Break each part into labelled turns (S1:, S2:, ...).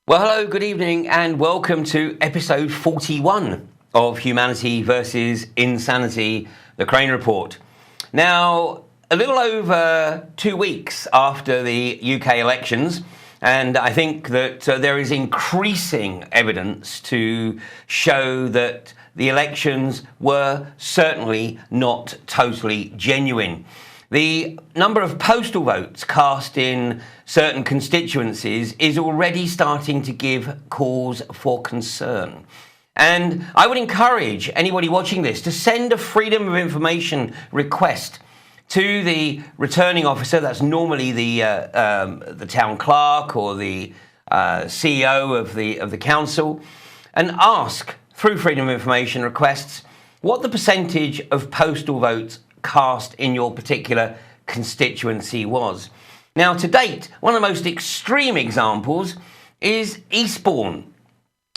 S1: Well, hello, good evening, and welcome to episode 41 of Humanity versus Insanity, the Crane Report. Now, a little over 2 weeks after the UK elections, and I think that there is increasing evidence to show that the elections were certainly not totally genuine. The number of postal votes cast in certain constituencies is already starting to give cause for concern. And I would encourage anybody watching this to send a Freedom of Information request to the returning officer. That's normally the town clerk or the CEO of the council, and ask through Freedom of Information requests what the percentage of postal votes cast in your particular constituency was. Now, to date, one of the most extreme examples is Eastbourne.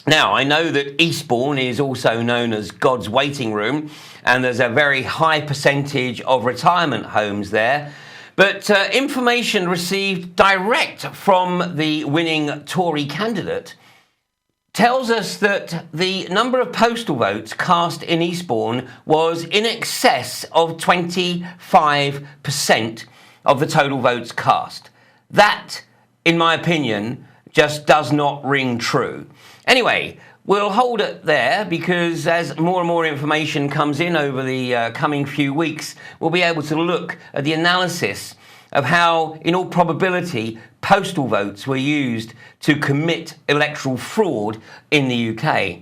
S1: Now, I know that Eastbourne is also known as God's waiting room, and there's a very high percentage of retirement homes there. But information received direct from the winning Tory candidate tells us that the number of postal votes cast in Eastbourne was in excess of 25% of the total votes cast. That, in my opinion, just does not ring true. Anyway, we'll hold it there because as more and more information comes in over the coming few weeks, we'll be able to look at the analysis of how, in all probability, postal votes were used to commit electoral fraud in the UK.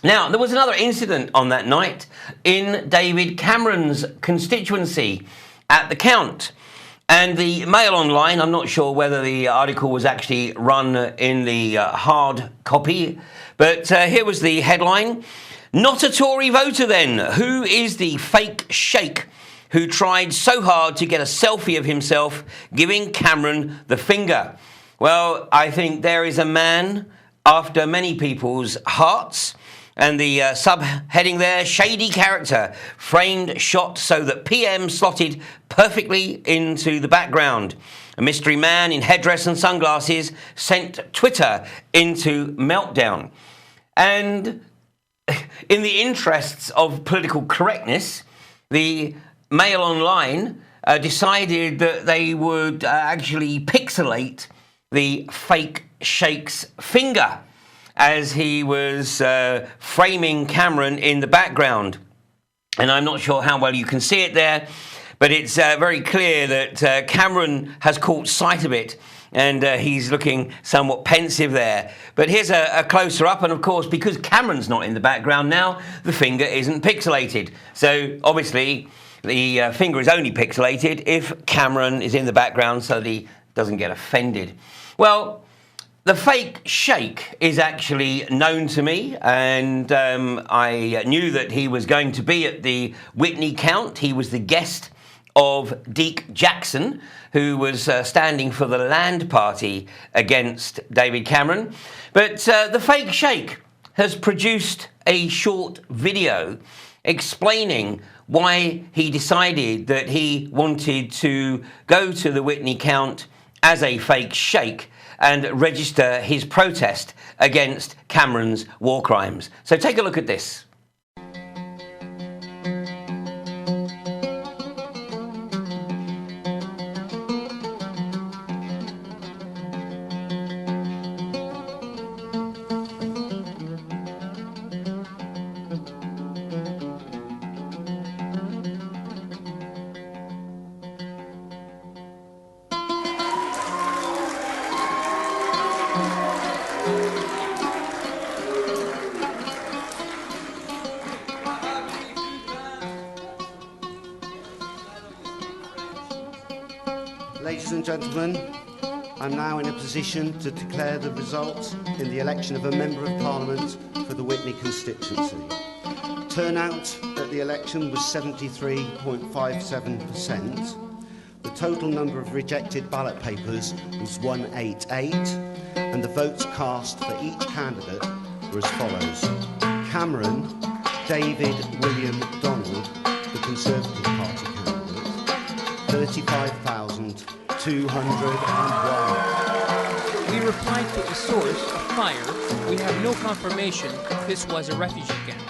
S1: Now, there was another incident on that night in David Cameron's constituency at the Count. And the Mail Online, I'm not sure whether the article was actually run in the hard copy, but here was the headline: "Not a Tory voter then. Who is the fake sheikh who tried so hard to get a selfie of himself giving Cameron the finger?" Well, I think there is a man after many people's hearts. And the subheading there: "Shady character, framed shot so that PM slotted perfectly into the background. A mystery man in headdress and sunglasses sent Twitter into meltdown." And in the interests of political correctness, the Mail Online decided that they would actually pixelate the fake sheikh's finger as he was framing Cameron in the background. And I'm not sure how well you can see it there, but it's very clear that Cameron has caught sight of it, and he's looking somewhat pensive there. But here's a closer up, and of course, because Cameron's not in the background now, the finger isn't pixelated. So obviously, the finger is only pixelated if Cameron is in the background so that he doesn't get offended. Well, the fake sheikh is actually known to me, and I knew that he was going to be at the Witney Count. He was the guest of Deke Jackson, who was standing for the Land Party against David Cameron. But the fake sheikh has produced a short video explaining why he decided that he wanted to go to the Witney Count as a fake sheikh and register his protest against Cameron's war crimes. So take a look at this.
S2: Ladies and gentlemen, I'm now in a position to declare the results in the election of a Member of Parliament for the Witney constituency. Turnout at the election was 73.57%. The total number of rejected ballot papers was 188, and the votes cast for each candidate were as follows: Cameron David William Donald, the Conservative Party candidate, 35,201.
S3: We replied to a source, a fire. We have no confirmation this was a refugee camp.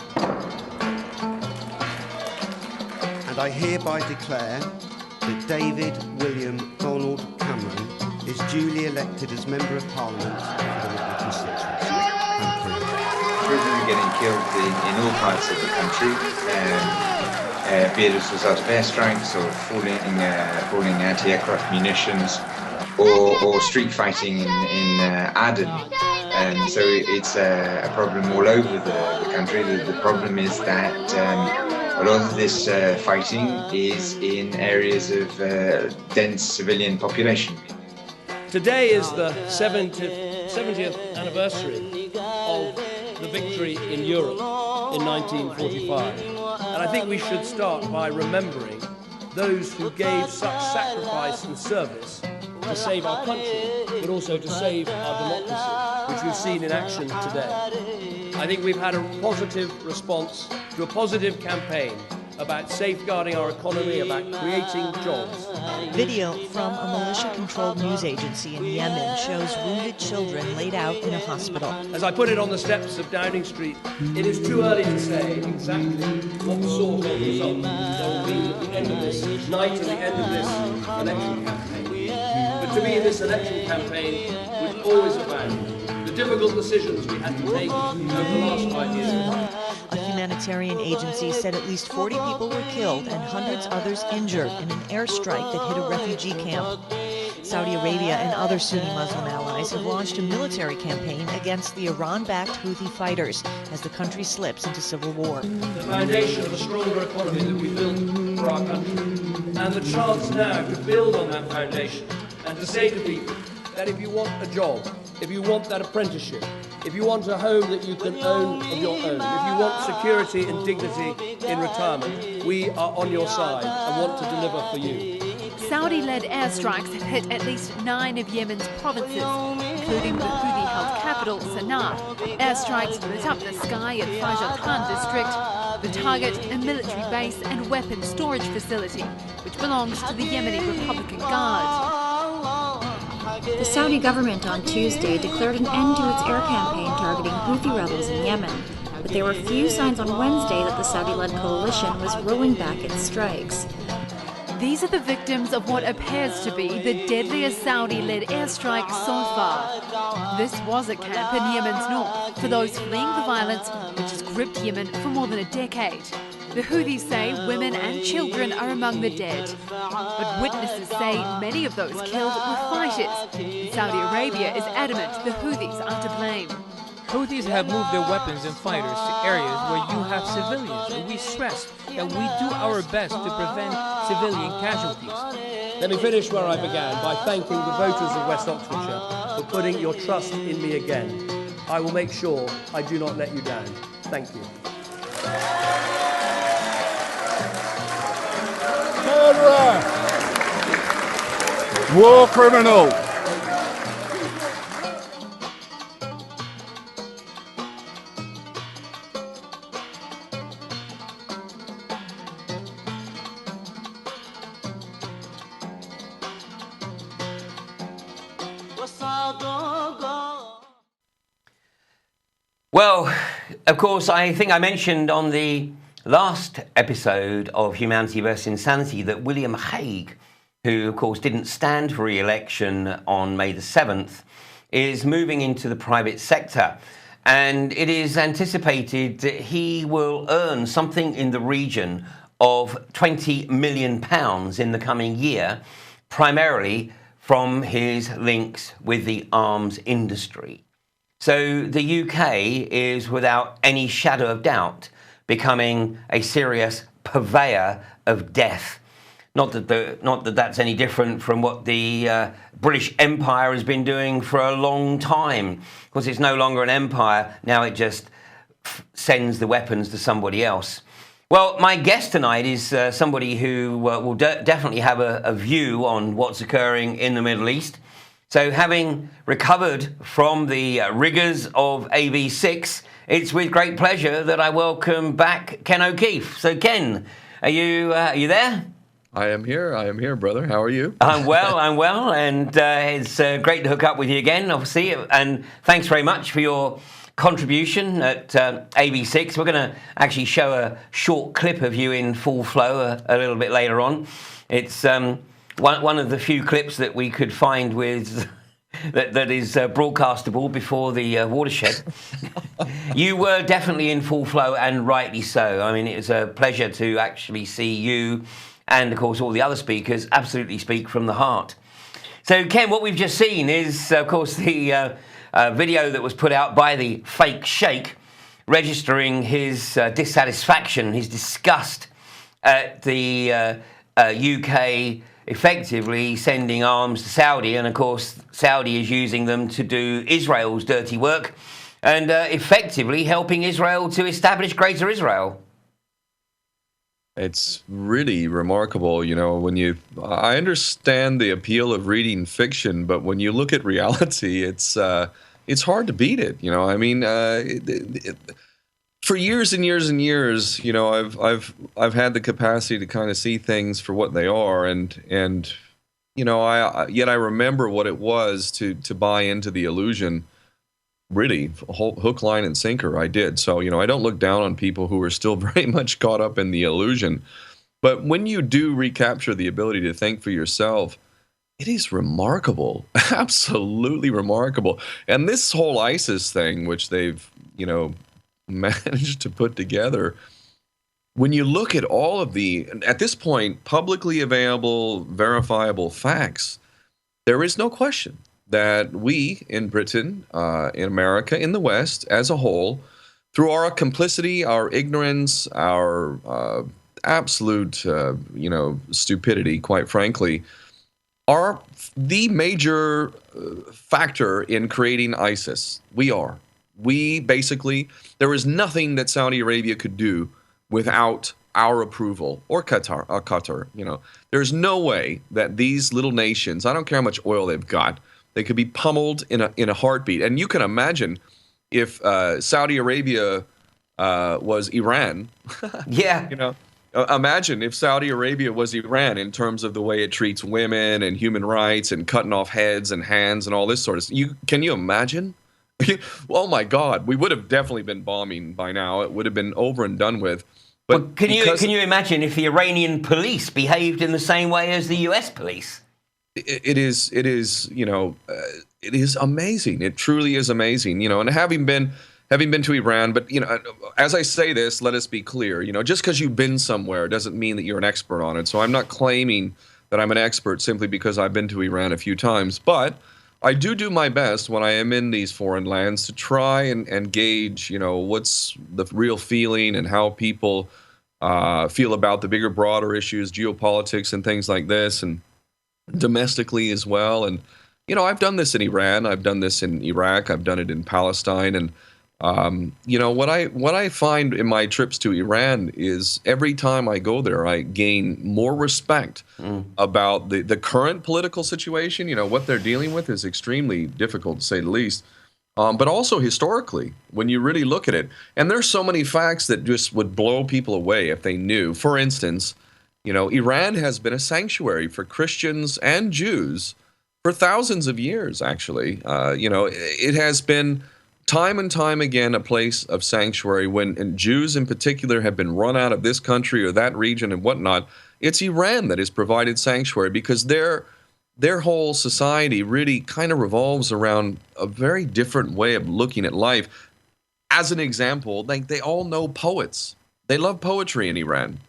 S2: And I hereby declare that David William Donald Cameron is duly elected as Member of Parliament for the Whitby constituency. Thank you.
S4: Children are getting killed in all parts of the country, be it as a result of airstrikes or falling anti-aircraft munitions, or street fighting in Aden. And so it's a problem all over the country. The problem is that a lot of this fighting is in areas of dense civilian population.
S5: Today is the 70th anniversary of the victory in Europe in 1945. And I think we should start by remembering those who gave such sacrifice and service to save our country, but also to save our democracy, which we've seen in action today. I think we've had a positive response to a positive campaign about safeguarding our economy, about creating jobs.
S6: Video from a militia-controlled news agency in Yemen shows wounded children laid out in a hospital.
S5: As I put it on the steps of Downing Street, it is too early to say exactly what sort of result there will be at the end of this night and the end of this election campaign. But to me, this election campaign was always about the difficult decisions we had to take over the last 5 years.
S6: A humanitarian agency said at least 40 people were killed and hundreds others injured in an airstrike that hit a refugee camp. Saudi Arabia and other Sunni Muslim allies have launched a military campaign against the Iran-backed Houthi fighters as the country slips into civil war.
S5: The foundation of a stronger economy that we built for our country, and the chance now to build on that foundation and to say to people that if you want a job, if you want that apprenticeship, if you want a home that you can own of your own, if you want security and dignity in retirement, we are on your side and want to deliver for you.
S7: Saudi-led airstrikes have hit at least 9 of Yemen's provinces, including the Houthi-held capital, Sana'a. Airstrikes lit up the sky at Fajr Khan district. The target, a military base and weapons storage facility, which belongs to the Yemeni Republican Guard.
S8: The Saudi government on Tuesday declared an end to its air campaign targeting Houthi rebels in Yemen, but there were few signs on Wednesday that the Saudi-led coalition was rolling back its strikes.
S7: These are the victims of what appears to be the deadliest Saudi-led airstrike so far. This was a camp in Yemen's north for those fleeing the violence which has gripped Yemen for more than a decade. The Houthis say women and children are among the dead. But witnesses say many of those killed were fighters. Saudi Arabia is adamant the Houthis are to blame.
S3: Houthis have moved their weapons and fighters to areas where you have civilians, and we stress that we do our best to prevent civilian casualties.
S5: Let me finish where I began by thanking the voters of West Oxfordshire for putting your trust in me again. I will make sure I do not let you down. Thank you.
S9: Murderer! War criminal!
S1: Well, of course, I think I mentioned on the last episode of Humanity vs. Insanity that William Hague, who of course didn't stand for re-election on May the 7th, is moving into the private sector. And it is anticipated that he will earn something in the region of £20 million in the coming year, primarily from his links with the arms industry. So the UK is, without any shadow of doubt, becoming a serious purveyor of death. Not that that's any different from what the British Empire has been doing for a long time. Of course, it's no longer an empire. Now it just sends the weapons to somebody else. Well, my guest tonight is somebody who will definitely have a view on what's occurring in the Middle East. So having recovered from the rigours of AB6, it's with great pleasure that I welcome back Ken O'Keefe. So Ken, are you there?
S10: I am here, brother. How are you?
S1: I'm well, and it's great to hook up with you again, obviously. And thanks very much for your contribution at AB6. We're going to actually show a short clip of you in full flow a little bit later on. It's one of the few clips that we could find with that is broadcastable before the watershed. You were definitely in full flow, and rightly so. I mean, it was a pleasure to actually see you and, of course, all the other speakers absolutely speak from the heart. So, Ken, what we've just seen is, of course, the video that was put out by the fake sheikh registering his dissatisfaction, his disgust at the UK effectively sending arms to Saudi. And, of course, Saudi is using them to do Israel's dirty work and effectively helping Israel to establish Greater Israel.
S10: It's really remarkable, you know, I understand the appeal of reading fiction, but when you look at reality, it's hard to beat it, you know. I mean, for years and years and years, you know, I've had the capacity to kind of see things for what they are, and you know, I remember what it was to buy into the illusion. Really, hook, line, and sinker, I did. So, you know, I don't look down on people who are still very much caught up in the illusion. But when you do recapture the ability to think for yourself, it is remarkable, absolutely remarkable. And this whole ISIS thing, which they've, you know, managed to put together, when you look at all of the, at this point, publicly available, verifiable facts, there is no question that we in Britain, in America, in the West as a whole, through our complicity, our ignorance, our absolute, you know, stupidity, quite frankly, are the major factor in creating ISIS. We basically, there is nothing that Saudi Arabia could do without our approval, or Qatar, you know. There's no way that these little nations, I don't care how much oil they've got, they could be pummeled in a heartbeat. And you can imagine if Saudi Arabia was Iran.
S1: Yeah.
S10: You know, imagine if Saudi Arabia was Iran in terms of the way it treats women and human rights and cutting off heads and hands and all this sort of stuff. Can you imagine? Oh my God, we would have definitely been bombing by now. It would have been over and done with. But
S1: well, can you imagine if the Iranian police behaved in the same way as the US police?
S10: It is, you know, it is amazing. It truly is amazing, you know. And having been to Iran, but you know, as I say this, let us be clear, you know, just because you've been somewhere doesn't mean that you're an expert on it. So I'm not claiming that I'm an expert simply because I've been to Iran a few times, but I do my best when I am in these foreign lands to try and gauge, you know, what's the real feeling and how people feel about the bigger, broader issues, geopolitics and things like this, and domestically as well. And you know, I've done this in Iran, I've done this in Iraq, I've done it in Palestine, and you know, what I find in my trips to Iran is every time I go there, I gain more respect about the current political situation. You know, what they're dealing with is extremely difficult, to say the least. But also historically, when you really look at it, and there's so many facts that just would blow people away if they knew. For instance, you know, Iran has been a sanctuary for Christians and Jews for thousands of years, actually. You know, it has been time and time again a place of sanctuary when Jews in particular have been run out of this country or that region and whatnot. It's Iran that has provided sanctuary because their whole society really kind of revolves around a very different way of looking at life. As an example, like they all know poets. They love poetry in Iran.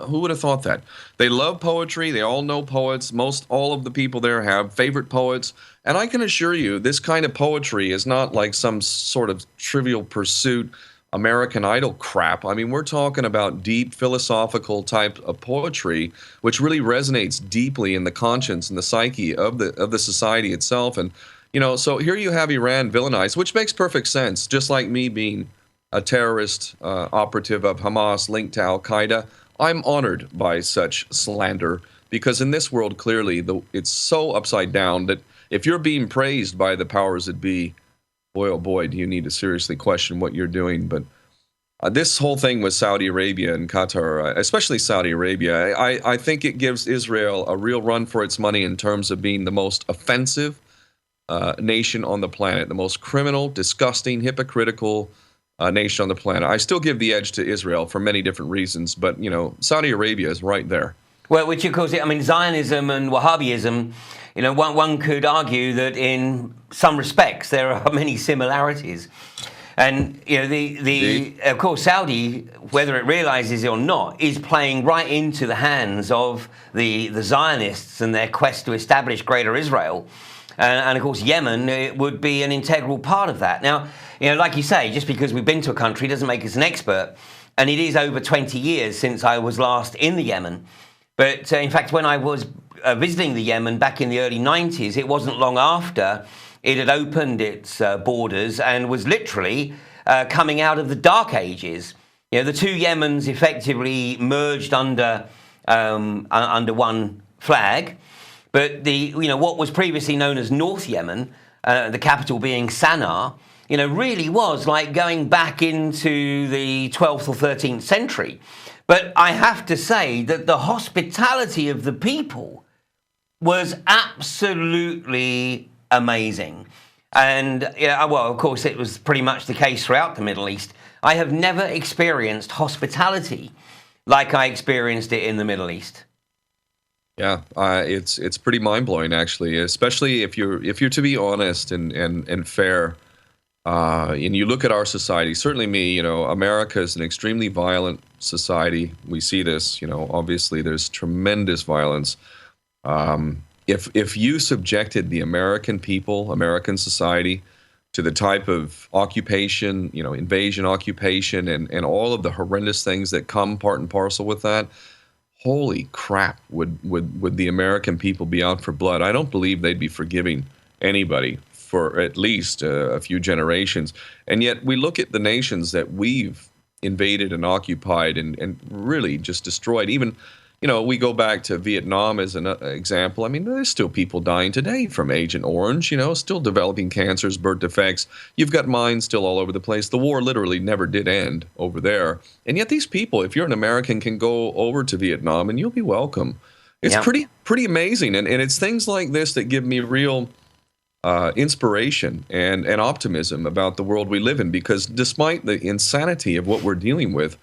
S10: Who would have thought that? They love poetry. They all know poets. All of the people there have favorite poets. And I can assure you, this kind of poetry is not like some sort of trivial pursuit, American Idol crap. I mean, we're talking about deep philosophical type of poetry, which really resonates deeply in the conscience and the psyche of the society itself. And, you know, so here you have Iran villainized, which makes perfect sense, just like me being a terrorist operative of Hamas linked to Al-Qaeda. I'm honored by such slander because in this world, clearly, it's so upside down that if you're being praised by the powers that be, boy, oh boy, do you need to seriously question what you're doing. But This whole thing with Saudi Arabia and Qatar, especially Saudi Arabia, I think it gives Israel a real run for its money in terms of being the most offensive nation on the planet, the most criminal, disgusting, hypocritical nation on the planet. I still give the edge to Israel for many different reasons, but, you know, Saudi Arabia is right there.
S1: Well, which of course, I mean, Zionism and Wahabiism, you know, one could argue that in some respects there are many similarities. And, you know, of course, Saudi, whether it realizes it or not, is playing right into the hands of the Zionists and their quest to establish Greater Israel. And of course, Yemen it would be an integral part of that. Now, you know, like you say, just because we've been to a country doesn't make us an expert. And it is over 20 years since I was last in the Yemen. But in fact, when I was visiting the Yemen back in the early 90s, it wasn't long after it had opened its borders and was literally coming out of the Dark Ages. You know, the two Yemens effectively merged under one flag. But what was previously known as North Yemen, the capital being Sana'a, you know, really was like going back into the 12th or 13th century. But I have to say that the hospitality of the people was absolutely amazing. And, yeah, well, of course, it was pretty much the case throughout the Middle East. I have never experienced hospitality like I experienced it in the Middle East.
S10: Yeah, it's pretty mind-blowing, actually, especially if you're to be honest and fair. And you look at our society, certainly me, you know, America is an extremely violent society. We see this, you know, obviously there's tremendous violence. If you subjected the American people, American society, to the type of occupation, you know, invasion, occupation, and all of the horrendous things that come part and parcel with that, holy crap, would the American people be out for blood? I don't believe they'd be forgiving anybody for at least a few generations. And yet we look at the nations that we've invaded and occupied and really just destroyed. Even, you know, we go back to Vietnam as an example. I mean, there's still people dying today from Agent Orange, you know, still developing cancers, birth defects. You've got mines still all over the place. The war literally never did end over there. And yet these people, if you're an American, can go over to Vietnam and you'll be welcome. It's pretty amazing. And it's things like this that give me real inspiration and optimism about the world we live in, because despite the insanity of what we're dealing with,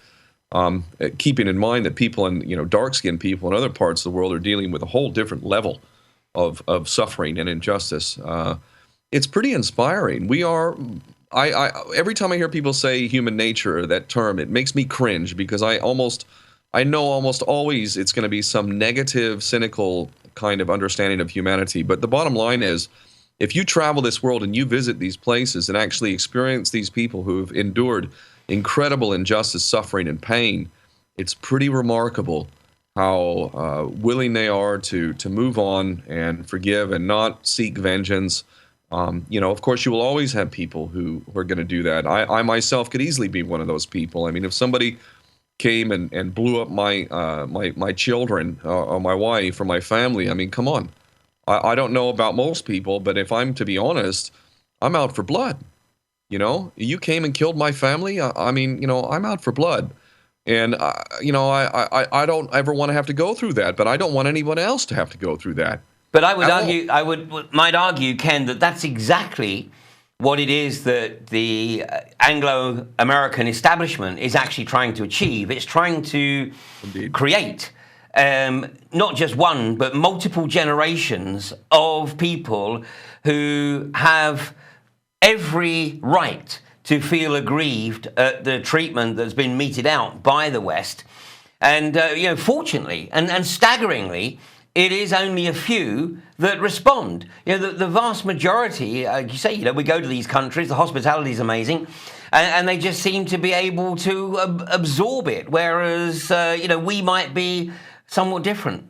S10: keeping in mind that people in, you know, dark-skinned people in other parts of the world are dealing with a whole different level of suffering and injustice, it's pretty inspiring. We are, every time I hear people say human nature, that term, it makes me cringe, because I know almost always it's going to be some negative, cynical kind of understanding of humanity. But the bottom line is, if you travel this world and you visit these places and actually experience these people who've endured incredible injustice, suffering, and pain, it's pretty remarkable how willing they are to move on and forgive and not seek vengeance. You know, of course, you will always have people who are going to do that. I myself could easily be one of those people. I mean, if somebody came and blew up my children or my wife or my family, I mean, come on. I don't know about most people, but if I'm to be honest, I'm out for blood. You know, you came and killed my family. I mean, you know, I'm out for blood. And, you know, I don't ever want to have to go through that, but I don't want anyone else to have to go through that.
S1: But I might argue, Ken, that that's exactly what it is that the Anglo-American establishment is actually trying to achieve. It's trying to create not just one, but multiple generations of people who have every right to feel aggrieved at the treatment that's been meted out by the West. And, you know, fortunately and staggeringly, it is only a few that respond. You know, the vast majority, you say, you know, we go to these countries, the hospitality is amazing, and they just seem to be able to absorb it, whereas, you know, we might be somewhat different.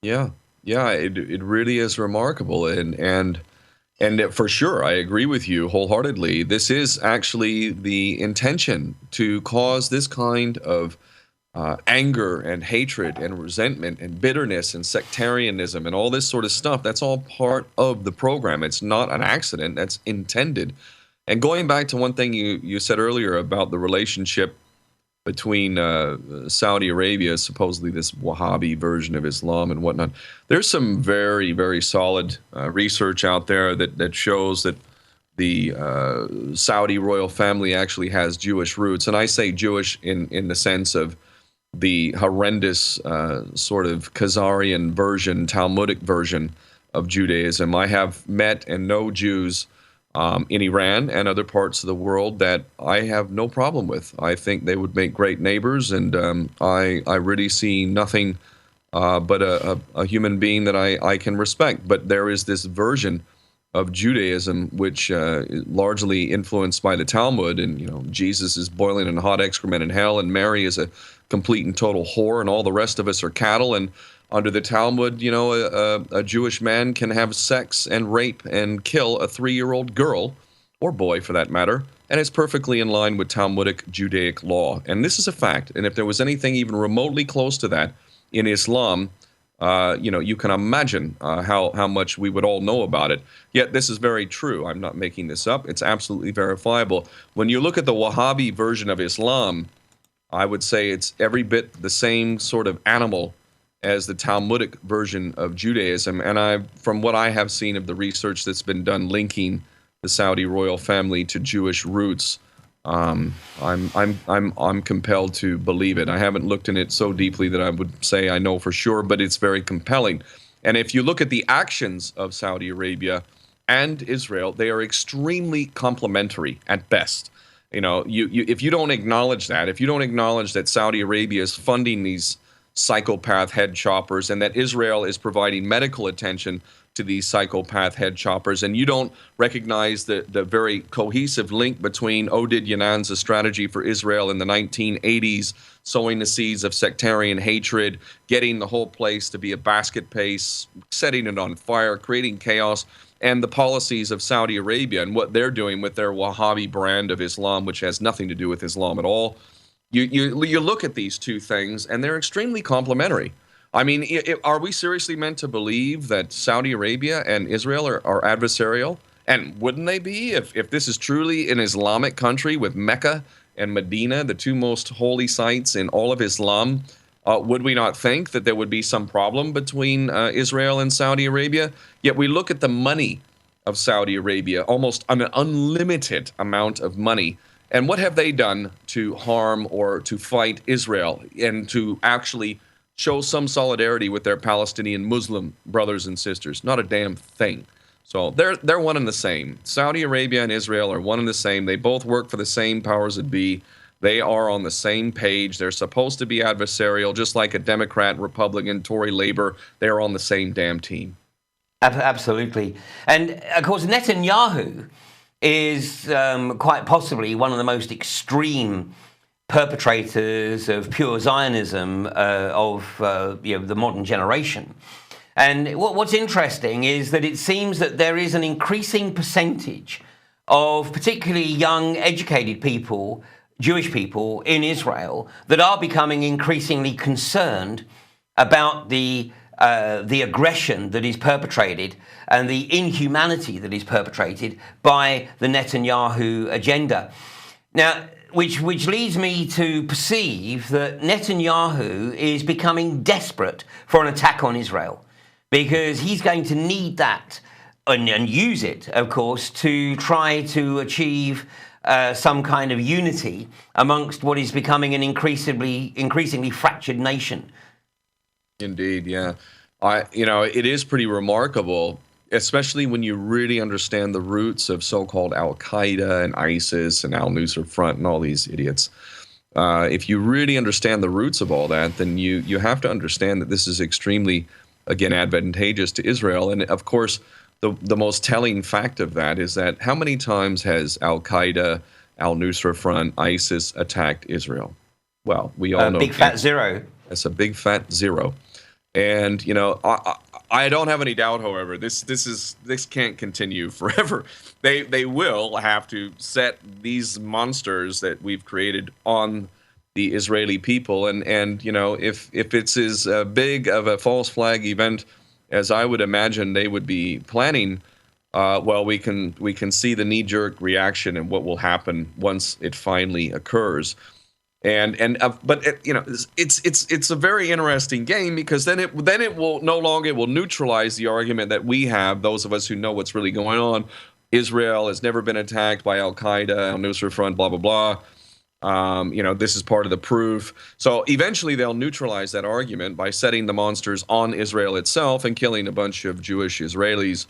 S10: Yeah, it really is remarkable. And for sure, I agree with you wholeheartedly. This is actually the intention, to cause this kind of anger and hatred and resentment and bitterness and sectarianism and all this sort of stuff. That's all part of the program. It's not an accident. That's intended. And going back to one thing you said earlier about the relationship between Saudi Arabia, supposedly this Wahhabi version of Islam and whatnot. There's some very, very solid research out there that shows that the Saudi royal family actually has Jewish roots. And I say Jewish in the sense of the horrendous sort of Khazarian version, Talmudic version of Judaism. I have met and know Jews in Iran and other parts of the world that I have no problem with. I think they would make great neighbors, and I really see nothing but a human being that I can respect. But there is this version of Judaism which is largely influenced by the Talmud, and Jesus is boiling in hot excrement in hell, and Mary is a complete and total whore, and all the rest of us are cattle. And under the Talmud, a Jewish man can have sex and rape and kill a 3-year-old girl, or boy for that matter, and it's perfectly in line with Talmudic Judaic law. And this is a fact. And if there was anything even remotely close to that in Islam, you can imagine how much we would all know about it. Yet this is very true. I'm not making this up. It's absolutely verifiable. When you look at the Wahhabi version of Islam, I would say it's every bit the same sort of animal as the Talmudic version of Judaism. And from what I have seen of the research that's been done linking the Saudi royal family to Jewish roots, I'm compelled to believe it. I haven't looked in it so deeply that I would say I know for sure, but it's very compelling. And if you look at the actions of Saudi Arabia and Israel, they are extremely complementary at best. If you don't acknowledge that, if you don't acknowledge that Saudi Arabia is funding these psychopath head choppers and that Israel is providing medical attention to these psychopath head choppers, and you don't recognize the very cohesive link between Oded Yanan's strategy for Israel in the 1980s, sowing the seeds of sectarian hatred, getting the whole place to be a basket case, setting it on fire, creating chaos, and the policies of Saudi Arabia and what they're doing with their Wahhabi brand of Islam, which has nothing to do with Islam at all. You look at these two things, and they're extremely complementary. I mean, are we seriously meant to believe that Saudi Arabia and Israel are adversarial? And wouldn't they be if this is truly an Islamic country with Mecca and Medina, the two most holy sites in all of Islam? Would we not think that there would be some problem between Israel and Saudi Arabia? Yet we look at the money of Saudi Arabia, almost an unlimited amount of money. And what have they done to harm or to fight Israel and to actually show some solidarity with their Palestinian Muslim brothers and sisters? Not a damn thing. So they're one and the same. Saudi Arabia and Israel are one and the same. They both work for the same powers that be. They are on the same page. They're supposed to be adversarial, just like a Democrat, Republican, Tory, Labor. They're on the same damn team.
S1: Absolutely. And, of course, Netanyahu is quite possibly one of the most extreme perpetrators of pure Zionism of the modern generation. And what's interesting is that it seems that there is an increasing percentage of particularly young, educated people, Jewish people in Israel, that are becoming increasingly concerned about the aggression that is perpetrated and the inhumanity that is perpetrated by the Netanyahu agenda. Now, which leads me to perceive that Netanyahu is becoming desperate for an attack on Israel, because he's going to need that and use it, of course, to try to achieve some kind of unity amongst what is becoming an increasingly fractured nation.
S10: Indeed, yeah. It is pretty remarkable, especially when you really understand the roots of so-called Al-Qaeda and ISIS and Al-Nusra Front and all these idiots. If you really understand the roots of all that, then you have to understand that this is extremely, again, advantageous to Israel. And, of course, the most telling fact of that is that how many times has Al-Qaeda, Al-Nusra Front, ISIS attacked Israel? Well, we all know.
S1: Big fat zero.
S10: It's a big fat zero. And, I don't have any doubt, however, this can't continue forever. They will have to set these monsters that we've created on the Israeli people. And if it's as big of a false flag event as I would imagine they would be planning, we can see the knee-jerk reaction and what will happen once it finally occurs. But it's a very interesting game, because then it will no longer neutralize the argument that we have, those of us who know what's really going on. Israel has never been attacked by Al Qaeda, Al Nusra Front, blah blah blah. This is part of the proof. So eventually they'll neutralize that argument by setting the monsters on Israel itself and killing a bunch of Jewish Israelis.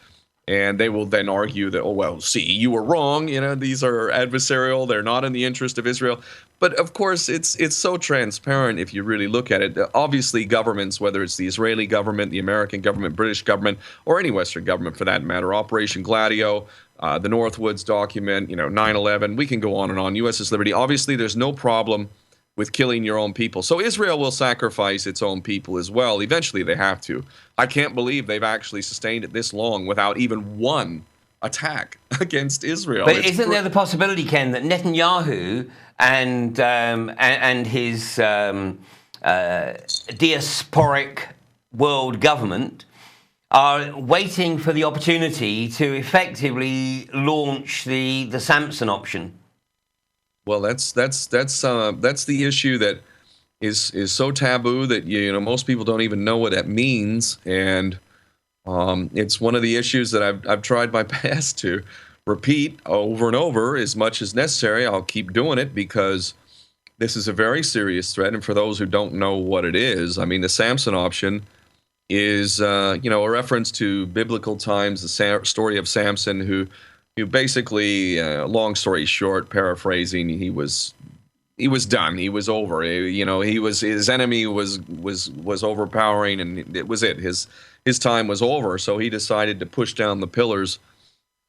S10: And they will then argue that, oh, well, see, you were wrong. These are adversarial. They're not in the interest of Israel. But of course, it's so transparent if you really look at it. Obviously, governments, whether it's the Israeli government, the American government, British government, or any Western government for that matter, Operation Gladio, the Northwoods document, 9/11, we can go on and on. U.S. is liberty. Obviously, there's no problem with killing your own people. So Israel will sacrifice its own people as well. Eventually, they have to. I can't believe they've actually sustained it this long without even one attack against Israel.
S1: But isn't there the possibility, Ken, that Netanyahu and his diasporic world government are waiting for the opportunity to effectively launch the Samson option?
S10: Well, that's the issue that is so taboo that most people don't even know what that means, and it's one of the issues that I've tried my best to repeat over and over as much as necessary. I'll keep doing it because this is a very serious threat, and for those who don't know what it is, I mean, the Samson option is a reference to biblical times, the story of Samson, who basically, long story short, paraphrasing, he was done. He was over. His enemy was overpowering, and it was it. His time was over. So he decided to push down the pillars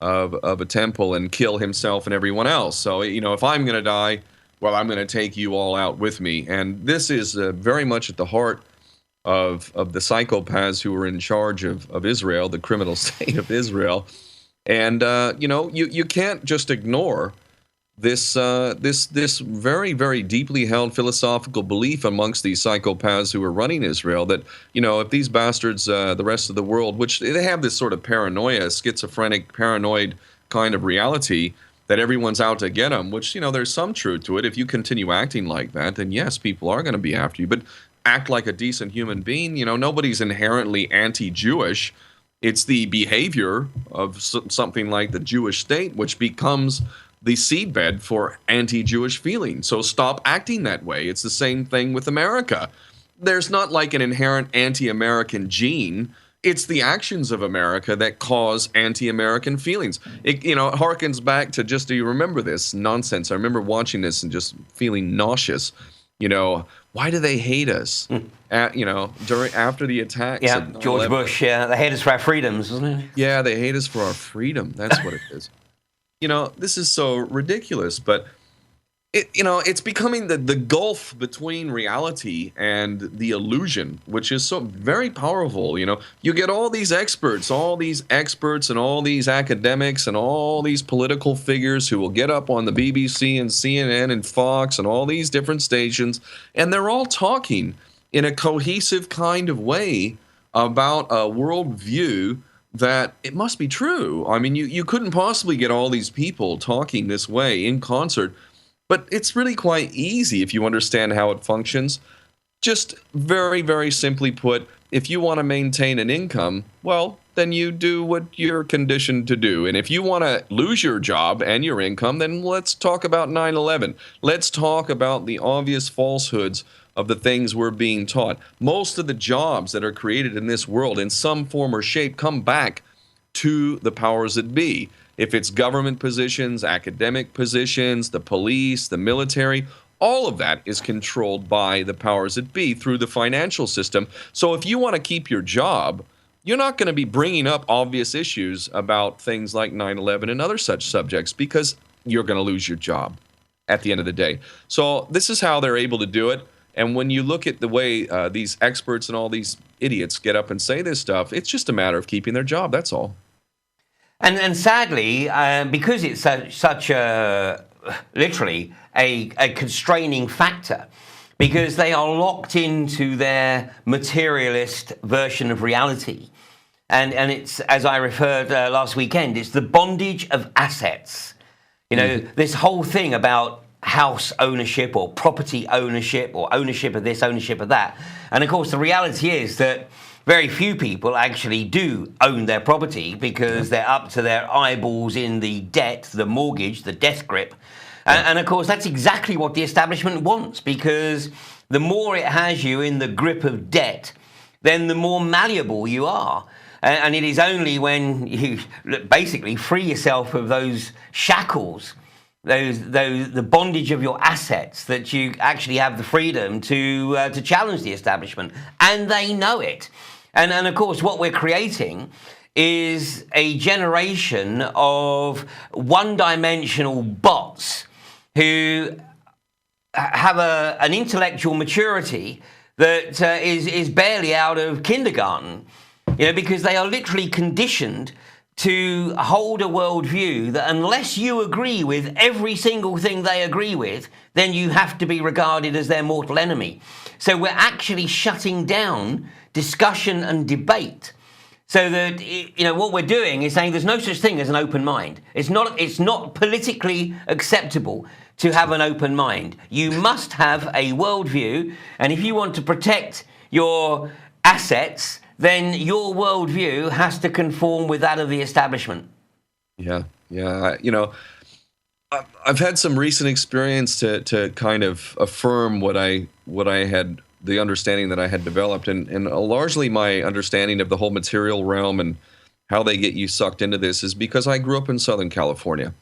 S10: of a temple and kill himself and everyone else. So if I'm going to die, well, I'm going to take you all out with me. And this is very much at the heart of the psychopaths who were in charge of Israel, the criminal state of Israel. And you can't just ignore this very, very deeply held philosophical belief amongst these psychopaths who are running Israel that if these bastards, the rest of the world, which they have this sort of paranoia, schizophrenic, paranoid kind of reality that everyone's out to get them. Which there's some truth to it. If you continue acting like that, then yes, people are going to be after you. But act like a decent human being. Nobody's inherently anti-Jewish. It's the behavior of something like the Jewish state, which becomes the seedbed for anti-Jewish feelings. So stop acting that way. It's the same thing with America. There's not like an inherent anti-American gene. It's the actions of America that cause anti-American feelings. It harkens back to, just do you remember this nonsense? I remember watching this and just feeling nauseous. Why do they hate us? After the attacks.
S1: Yeah, George Bush. Yeah, they hate us for our freedoms, isn't it?
S10: Yeah, they hate us for our freedom. That's what it is. This is so ridiculous, but it's becoming the gulf between reality and the illusion, which is so very powerful. You get all these experts and all these academics and all these political figures who will get up on the BBC and CNN and Fox and all these different stations, and they're all talking in a cohesive kind of way about a worldview that it must be true. I mean, you couldn't possibly get all these people talking this way in concert. But it's really quite easy if you understand how it functions. Just very, very simply put, if you want to maintain an income, well, then you do what you're conditioned to do. And if you want to lose your job and your income, then let's talk about 9/11. Let's talk about the obvious falsehoods of the things we're being taught. Most of the jobs that are created in this world in some form or shape come back to the powers that be. If it's government positions, academic positions, the police, the military, all of that is controlled by the powers that be through the financial system. So if you want to keep your job, you're not going to be bringing up obvious issues about things like 9/11 and other such subjects because you're going to lose your job at the end of the day. So this is how they're able to do it. And when you look at the way these experts and all these idiots get up and say this stuff, it's just a matter of keeping their job. That's all.
S1: And sadly, because it's such a literally a constraining factor, because they are locked into their materialist version of reality, and it's, as I referred last weekend, it's the bondage of assets. This whole thing about house ownership or property ownership or ownership of this, ownership of that. And of course, the reality is that very few people actually do own their property because they're up to their eyeballs in the debt, the mortgage, the death grip. And of course, that's exactly what the establishment wants, because the more it has you in the grip of debt, then the more malleable you are. And it is only when you basically free yourself of those shackles, the bondage of your assets, that you actually have the freedom to challenge the establishment. And they know it. And of course, what we're creating is a generation of one-dimensional bots who have an intellectual maturity that is barely out of kindergarten, because they are literally conditioned to hold a worldview that unless you agree with every single thing they agree with, then you have to be regarded as their mortal enemy. So we're actually shutting down discussion and debate. So that, what we're doing is saying there's no such thing as an open mind. It's not politically acceptable to have an open mind. You must have a worldview, and if you want to protect your assets, then your worldview has to conform with that of the establishment.
S10: Yeah. I've had some recent experience to kind of affirm what I had, the understanding that I had developed, and largely my understanding of the whole material realm and how they get you sucked into this is because I grew up in Southern California,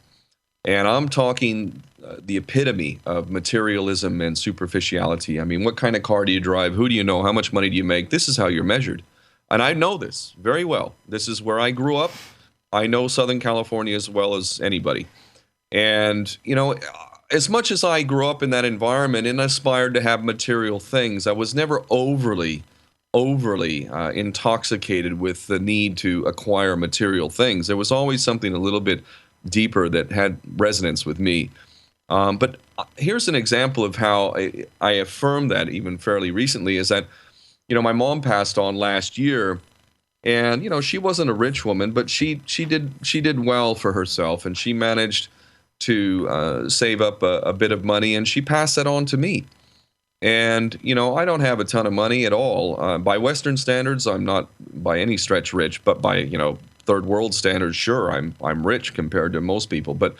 S10: and I'm talking the epitome of materialism and superficiality. I mean, what kind of car do you drive? Who do you know? How much money do you make? This is how you're measured. And I know this very well. This is where I grew up. I know Southern California as well as anybody. And, as much as I grew up in that environment and aspired to have material things, I was never overly intoxicated with the need to acquire material things. There was always something a little bit deeper that had resonance with me. But here's an example of how I affirmed that even fairly recently, is that, my mom passed on last year, and, she wasn't a rich woman, but she did well for herself, and she managed to save up a bit of money, and she passed that on to me. And, I don't have a ton of money at all. By Western standards, I'm not by any stretch rich, but by, third world standards, sure, I'm rich compared to most people, but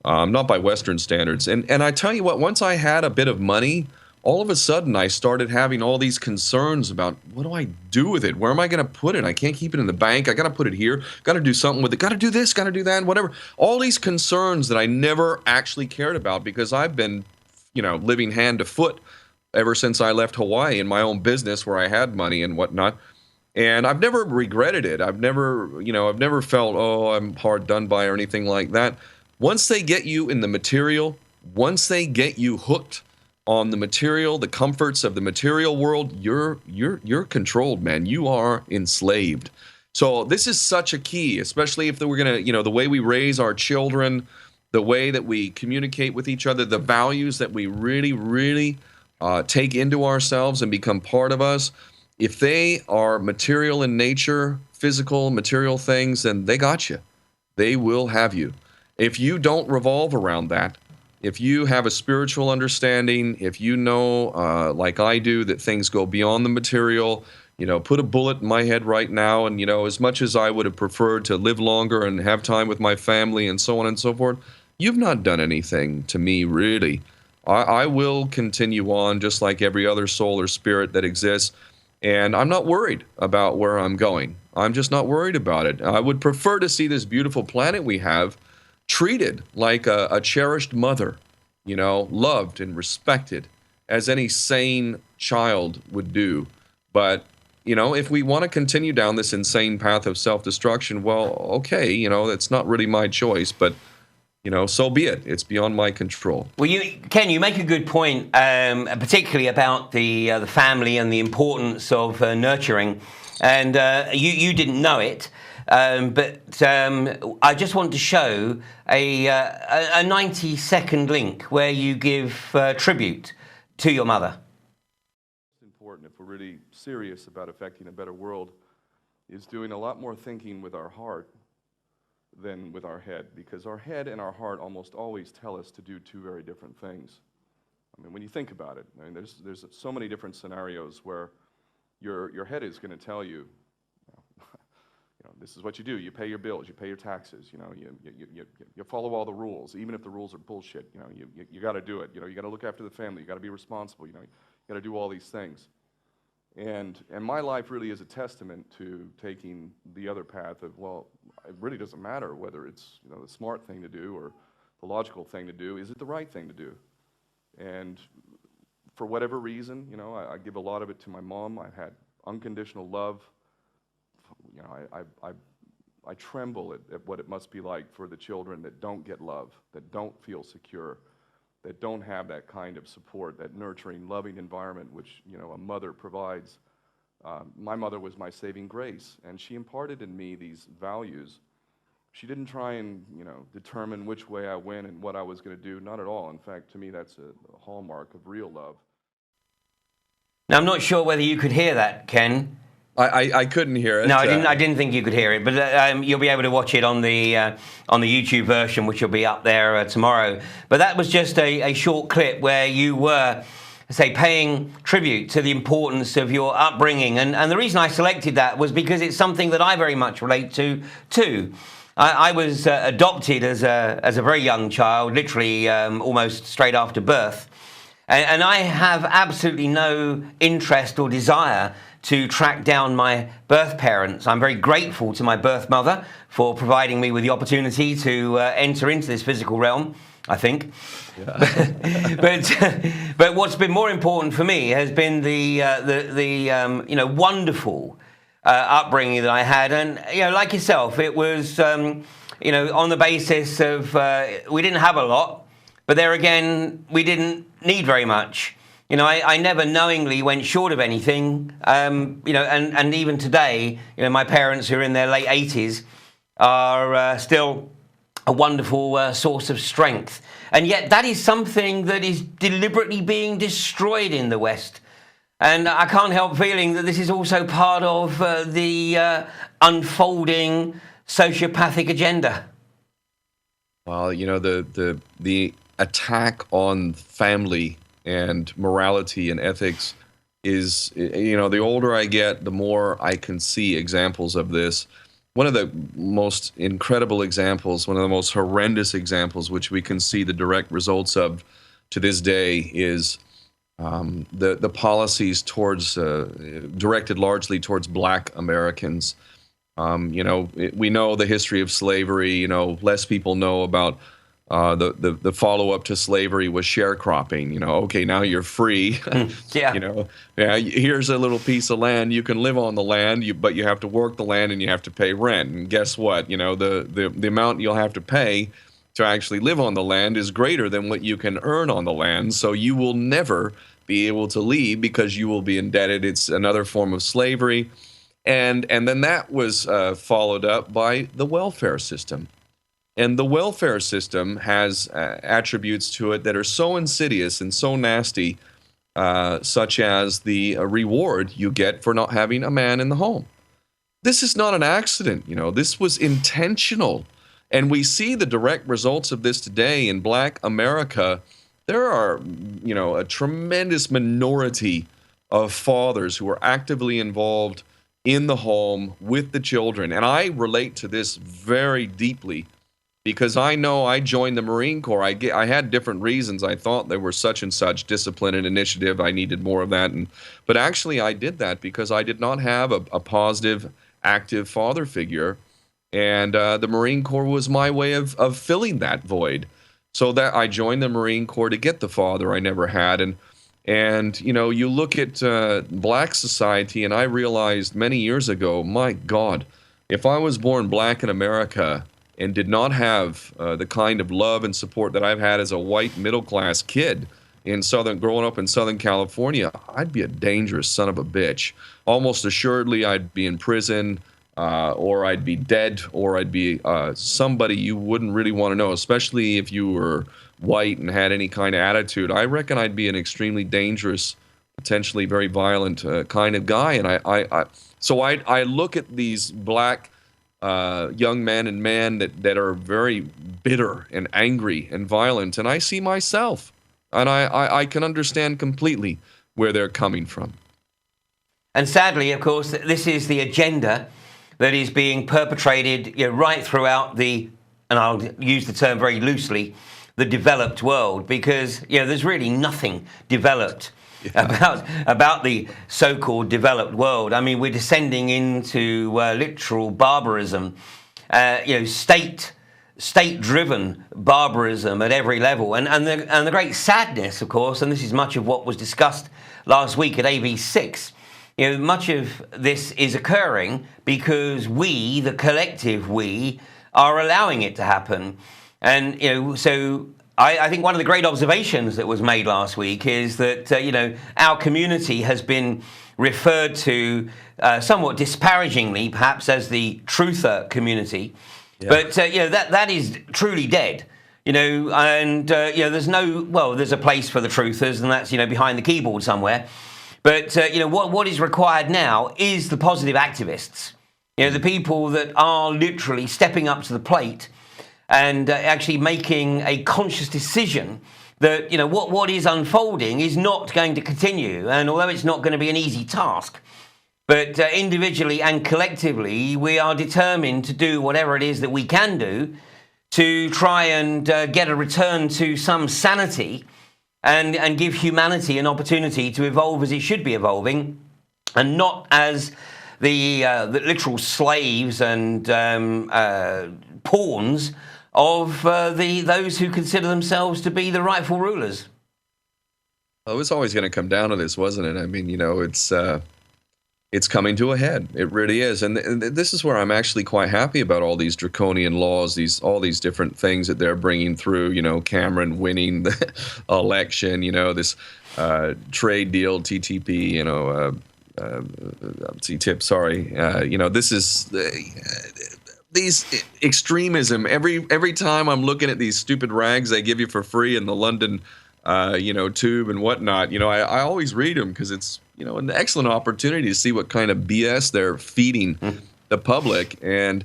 S10: not by Western standards. And I tell you what, once I had a bit of money, all of a sudden I started having all these concerns about, what do I do with it? Where am I going to put it? I can't keep it in the bank. I got to put it here. Got to do something with it. Got to do this. Got to do that. Whatever. All these concerns that I never actually cared about because I've been, living hand to foot ever since I left Hawaii in my own business where I had money and whatnot. And I've never regretted it. I've never felt, oh, I'm hard done by or anything like that. Once they get you in the material, once they get you hooked on the material, the comforts of the material world, you're controlled, man. You are enslaved. So this is such a key, especially if we're going to, the way we raise our children, the way that we communicate with each other, the values that we really, really take into ourselves and become part of us. If they are material in nature, physical, material things, then they got you. They will have you. If you don't revolve around that, if you have a spiritual understanding, if you know, like I do, that things go beyond the material, put a bullet in my head right now, and, as much as I would have preferred to live longer and have time with my family and so on and so forth, you've not done anything to me, really. I will continue on just like every other soul or spirit that exists, and I'm not worried about where I'm going. I'm just not worried about it. I would prefer to see this beautiful planet we have treated like a cherished mother, loved and respected as any sane child would do. But, if we want to continue down this insane path of self-destruction, well, okay, that's not really my choice, but, so be it. It's beyond my control.
S1: Well, Ken, you make a good point, particularly about the family and the importance of nurturing. And you didn't know it. But I just want to show a 90-second link where you give tribute to your mother.
S11: It's important, if we're really serious about affecting a better world, is doing a lot more thinking with our heart than with our head, because our head and our heart almost always tell us to do two very different things. I mean, when you think about it, I mean, there's so many different scenarios where your head is going to tell you, this is what you do. You pay your bills, you pay your taxes, you follow all the rules, even if the rules are bullshit. You got to do it. You got to look after the family. You got to be responsible. You got to do all these things. And my life really is a testament to taking the other path of, well, it really doesn't matter whether it's the smart thing to do or the logical thing to do. Is it the right thing to do? And for whatever reason, I give a lot of it to my mom. I've had unconditional love. I tremble at what it must be like for the children that don't get love, that don't feel secure, that don't have that kind of support, that nurturing, loving environment which a mother provides. My mother was my saving grace, and she imparted in me these values. She didn't try and determine which way I went and what I was going to do. Not at all. In fact, to me, that's a hallmark of real love.
S1: Now, I'm not sure whether you could hear that, Ken.
S10: I couldn't hear it.
S1: No, I didn't think you could hear it, but you'll be able to watch it on the YouTube version, which will be up there tomorrow. But that was just a short clip where you were, say, paying tribute to the importance of your upbringing. And the reason I selected that was because it's something that I very much relate to, too. I was adopted as a very young child, literally almost straight after birth. And I have absolutely no interest or desire to track down my birth parents. I'm very grateful to my birth mother for providing me with the opportunity to enter into this physical realm, I think. Yeah. but what's been more important for me has been the wonderful upbringing that I had, and like yourself, it was on the basis of we didn't have a lot, but there again we didn't need very much. I never knowingly went short of anything, and even today, my parents who are in their late 80s are still a wonderful source of strength. And yet that is something that is deliberately being destroyed in the West. And I can't help feeling that this is also part of the unfolding sociopathic agenda.
S10: Well, the attack on family and morality and ethics is, the older I get, the more I can see examples of this. One of the most incredible examples, one of the most horrendous examples, which we can see the direct results of to this day, is the policies towards directed largely towards Black Americans. We know the history of slavery. Less people know about the follow-up to slavery was sharecropping. Okay, now you're free.
S1: Yeah.
S10: Here's a little piece of land. You can live on the land, but you have to work the land and you have to pay rent. And guess what? The amount you'll have to pay to actually live on the land is greater than what you can earn on the land. So you will never be able to leave because you will be indebted. It's another form of slavery. And then that was followed up by the welfare system. And the welfare system has attributes to it that are so insidious and so nasty, such as the reward you get for not having a man in the home. This is not an accident. This was intentional. And we see the direct results of this today in Black America. There are, a tremendous minority of fathers who are actively involved in the home with the children. And I relate to this very deeply, because I know I joined the Marine Corps. I had different reasons. I thought there were such and such discipline and initiative. I needed more of that. But actually, I did that because I did not have a positive, active father figure. And the Marine Corps was my way of filling that void. So that I joined the Marine Corps to get the father I never had. And you look at Black society, and I realized many years ago, my God, if I was born Black in America and did not have the kind of love and support that I've had as a white middle-class kid growing up in Southern California, I'd be a dangerous son of a bitch. Almost assuredly, I'd be in prison, or I'd be dead, or I'd be somebody you wouldn't really want to know, especially if you were white and had any kind of attitude. I reckon I'd be an extremely dangerous, potentially very violent kind of guy. And so I look at these Black young men and men that are very bitter and angry and violent. And I see myself, and I can understand completely where they're coming from.
S1: And sadly, of course, this is the agenda that is being perpetrated, right throughout the, and I'll use the term very loosely, the developed world, because there's really nothing developed about the so-called developed world. I mean, we're descending into literal barbarism, state-driven barbarism at every level, and the great sadness, of course, and this is much of what was discussed last week at AV6. Much of this is occurring because we, the collective we, are allowing it to happen. And, so I think one of the great observations that was made last week is that, our community has been referred to somewhat disparagingly, perhaps, as the truther community. Yeah. But, that is truly dead. There's there's a place for the truthers, and that's, behind the keyboard somewhere. But, what is required now is the positive activists, the people that are literally stepping up to the plate and actually making a conscious decision that, what is unfolding is not going to continue. And although it's not going to be an easy task, but individually and collectively, we are determined to do whatever it is that we can do to try and get a return to some sanity and give humanity an opportunity to evolve as it should be evolving, and not as the literal slaves and pawns of those who consider themselves to be the rightful rulers.
S10: Well, it was always going to come down to this, wasn't it? I mean, it's coming to a head. It really is. And this is where I'm actually quite happy about all these draconian laws, all these different things that they're bringing through, Cameron winning the election, this trade deal, TTP, TTIP, sorry. This is these extremism. Every time I'm looking at these stupid rags they give you for free in the London, tube and whatnot, I always read them because it's, an excellent opportunity to see what kind of BS they're feeding the public. And,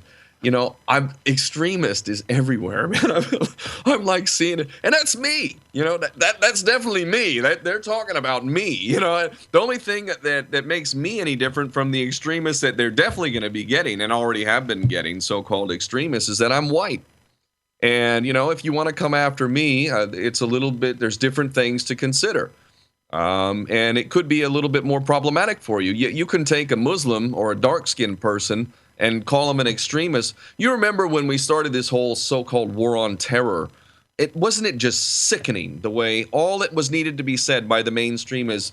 S10: extremist is everywhere, man. I'm like seeing it. And that's me, that's definitely me. They're talking about me, The only thing that makes me any different from the extremists that they're definitely going to be getting and already have been getting, so-called extremists, is that I'm white. And, if you want to come after me, it's a little bit, there's different things to consider. And it could be a little bit more problematic for you. You can take a Muslim or a dark-skinned person and call them an extremist. You remember when we started this whole so-called war on terror, wasn't it just sickening the way all that was needed to be said by the mainstream is,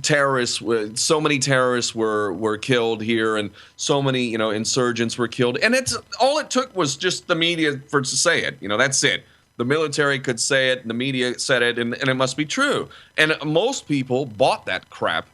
S10: terrorists, so many terrorists were killed here, and so many, insurgents were killed. And all it took was just the media to say it. That's it. The military could say it, the media said it, and it must be true. And most people bought that crap.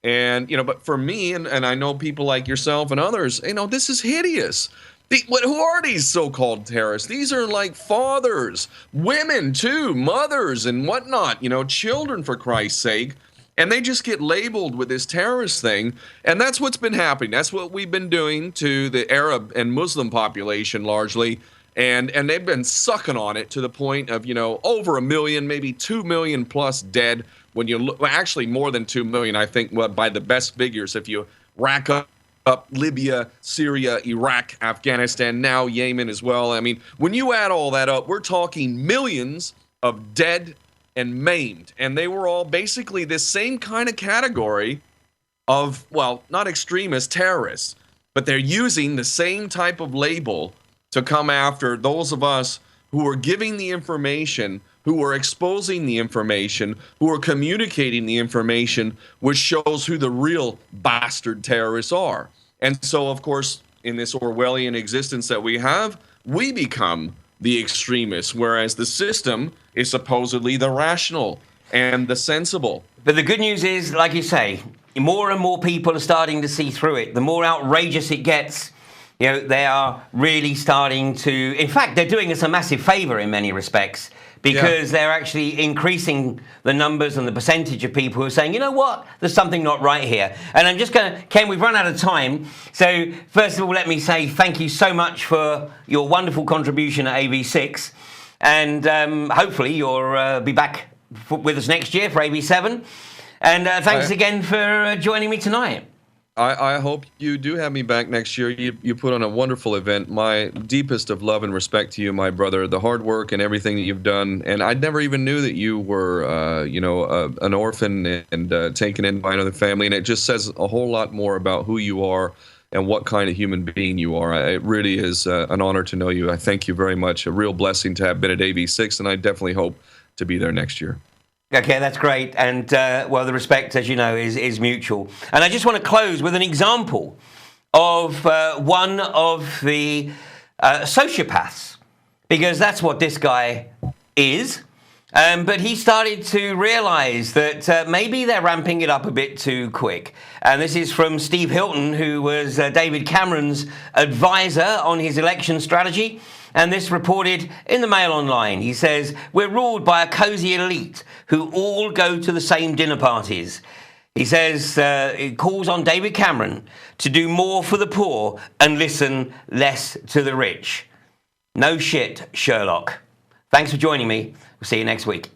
S10: And, but for me, and I know people like yourself and others, this is hideous. Who are these so-called terrorists? These are like fathers, women too, mothers and whatnot, children, for Christ's sake. And they just get labeled with this terrorist thing. And that's what's been happening. That's what we've been doing to the Arab and Muslim population largely. And they've been sucking on it to the point of, over 1 million, maybe 2 million plus dead. When you look, actually more than 2 million, I think, by the best figures, if you rack up Libya, Syria, Iraq, Afghanistan, now Yemen as well. I mean, when you add all that up, we're talking millions of dead and maimed. And they were all basically this same kind of category of, well, not extremist terrorists, but they're using the same type of label to come after those of us who are giving the information, who are exposing the information, who are communicating the information, which shows who the real bastard terrorists are. And so, of course, in this Orwellian existence that we have, we become the extremists, whereas the system is supposedly the rational and the sensible.
S1: But the good news is, like you say, more and more people are starting to see through it. The more outrageous it gets, they are really starting to... In fact, they're doing us a massive favor in many respects, because they're actually increasing the numbers and the percentage of people who are saying, you know what, there's something not right here. And I'm just going to, Ken, we've run out of time. So first of all, let me say thank you so much for your wonderful contribution at AB6. And hopefully you'll be back with us next year for AB7. And thanks again for joining me tonight.
S10: I hope you do have me back next year. You put on a wonderful event. My deepest of love and respect to you, my brother. The hard work and everything that you've done. And I never even knew that you were, an orphan and taken in by another family. And it just says a whole lot more about who you are and what kind of human being you are. It really is an honor to know you. I thank you very much. A real blessing to have been at AB6, and I definitely hope to be there next year.
S1: Okay, that's great. And, well, the respect, as you know, is mutual. And I just want to close with an example of one of the sociopaths, because that's what this guy is. But he started to realize that maybe they're ramping it up a bit too quick. And this is from Steve Hilton, who was David Cameron's advisor on his election strategy. And this reported in the Mail Online. He says, we're ruled by a cosy elite who all go to the same dinner parties. He says it calls on David Cameron to do more for the poor and listen less to the rich. No shit, Sherlock. Thanks for joining me. We'll see you next week.